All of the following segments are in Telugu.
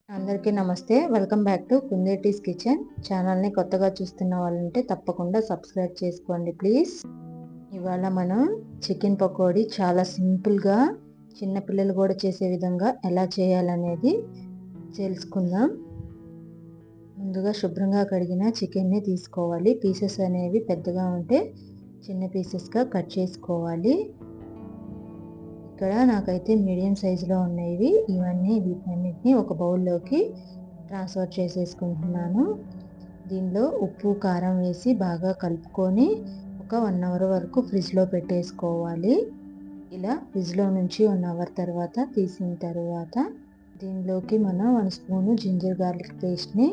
అందరికీ నమస్తే. Welcome back to Kundeti's kitchen. ఛానల్ని కొత్తగా చూస్తున్న వాళ్ళుంటే తప్పకుండా సబ్స్క్రైబ్ చేసుకోండి ప్లీజ్. ఇవాళ మనం చికెన్ పకోడీ చాలా సింపుల్గా చిన్నపిల్లలు కూడా చేసే విధంగా ఎలా చేయాలనేది తెలుసుకుందాం. ముందుగా శుభ్రంగా కడిగిన చికెన్ని తీసుకోవాలి. పీసెస్ అనేవి పెద్దగా ఉంటే చిన్న పీసెస్గా కట్ చేసుకోవాలి. ఇక్కడ నాకైతే మీడియం సైజులో ఉన్నాయి. వీటన్నిటిని ఒక బౌల్లోకి ట్రాన్స్ఫర్ చేసేసుకుంటున్నాను. దీనిలో ఉప్పు కారం వేసి బాగా కలుపుకొని ఒక 1 అవర్ వరకు ఫ్రిడ్జ్లో పెట్టేసుకోవాలి. ఇలా ఫ్రిడ్జ్లో నుంచి 1 అవర్ తర్వాత తీసిన తర్వాత దీనిలోకి మనం 1 స్పూను జింజర్ గార్లిక్ పేస్ట్ని,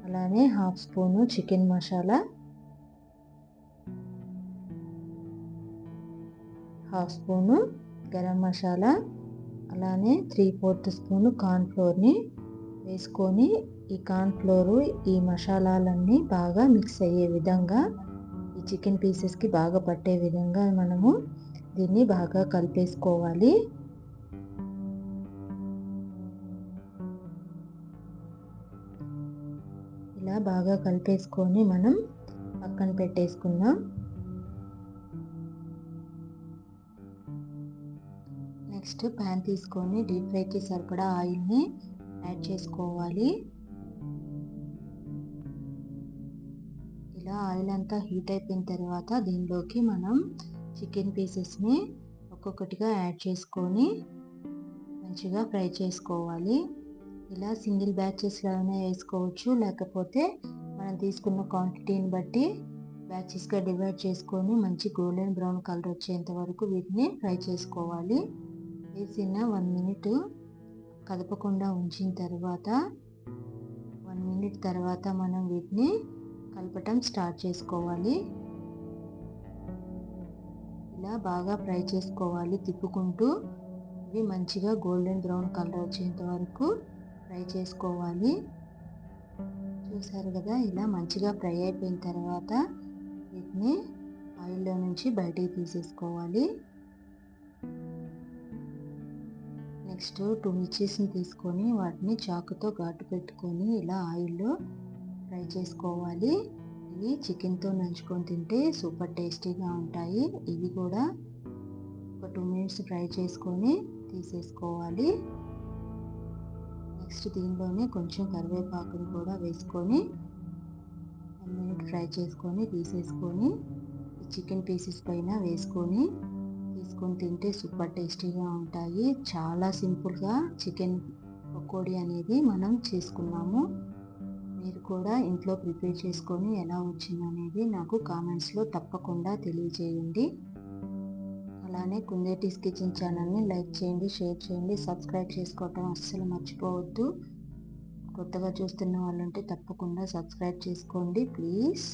అలానే 1/2 spoon chicken masala, 1/2 spoon garam masala, అలానే 3/4 స్పూను కార్న్ఫ్లోర్ని వేసుకొని ఈ కార్న్ఫ్లోరు ఈ మసాలాలన్నీ బాగా మిక్స్ అయ్యే విధంగా ఈ చికెన్ పీసెస్కి బాగా పట్టే విధంగా మనము దీన్ని బాగా కలిపేసుకోవాలి. ఇలా బాగా కలిపేసుకొని మనం పక్కన పెట్టేసుకుందాం. నెక్స్ట్ ప్యాన్ తీసుకొని డీప్ ఫ్రైకి సరిపడా ఆయిల్ని యాడ్ చేసుకోవాలి. ఇలా ఆయిల్ అంతా హీట్ అయిపోయిన తర్వాత దీనిలోకి మనం చికెన్ పీసెస్ని ఒక్కొక్కటిగా యాడ్ చేసుకొని మంచిగా ఫ్రై చేసుకోవాలి. ఇలా సింగిల్ బ్యాచెస్లోనే వేసుకోవచ్చు, లేకపోతే మనం తీసుకున్న క్వాంటిటీని బట్టి బ్యాచెస్గా డివైడ్ చేసుకొని మంచి గోల్డెన్ బ్రౌన్ కలర్ వచ్చేంత వరకు వీటిని ఫ్రై చేసుకోవాలి. వేసిన 1 మినిట్ కదపకుండా ఉంచిన తర్వాత 1 మినిట్ తర్వాత మనం వీటిని కలపటం స్టార్ట్ చేసుకోవాలి. ఇలా బాగా ఫ్రై చేసుకోవాలి తిప్పుకుంటూ. ఇవి మంచిగా గోల్డెన్ బ్రౌన్ కలర్ వచ్చేంత వరకు ఫ్రై చేసుకోవాలి. చూసారు కదా, ఇలా మంచిగా ఫ్రై అయిపోయిన తర్వాత వీటిని ఆయిల్లో నుంచి బయటికి తీసేసుకోవాలి. నెక్స్ట్ 2 మిర్చీస్ని తీసుకొని వాటిని చాకుతో ఘాటు పెట్టుకొని ఇలా ఆయిల్లో ఫ్రై చేసుకోవాలి. ఇవి చికెన్తో నంచుకొని తింటే సూపర్ టేస్టీగా ఉంటాయి. ఇవి కూడా ఒక 2 మినిట్స్ ఫ్రై చేసుకొని తీసేసుకోవాలి. నెక్స్ట్ దీనిలోనే కొంచెం కరివేపాకుని కూడా వేసుకొని 1 మినిట్ ఫ్రై చేసుకొని తీసేసుకొని ఈ చికెన్ పీసెస్ పైన వేసుకొని తీసుకొని తింటే సూపర్ టేస్టీగా ఉంటాయి. చాలా సింపుల్గా చికెన్ పకోడీ అనేది మనం చేసుకున్నాము. మీరు కూడా ఇంట్లో ప్రిపేర్ చేసుకొని ఎలా వచ్చిందనేది నాకు కామెంట్స్లో తప్పకుండా తెలియజేయండి. అలానే కుందేటీస్ కిచెన్ ఛానల్ని లైక్ చేయండి, షేర్ చేయండి, సబ్స్క్రైబ్ చేసుకోవటం అస్సలు మర్చిపోవద్దు. కొత్తగా చూస్తున్న వాళ్ళంటే తప్పకుండా సబ్స్క్రైబ్ చేసుకోండి ప్లీజ్.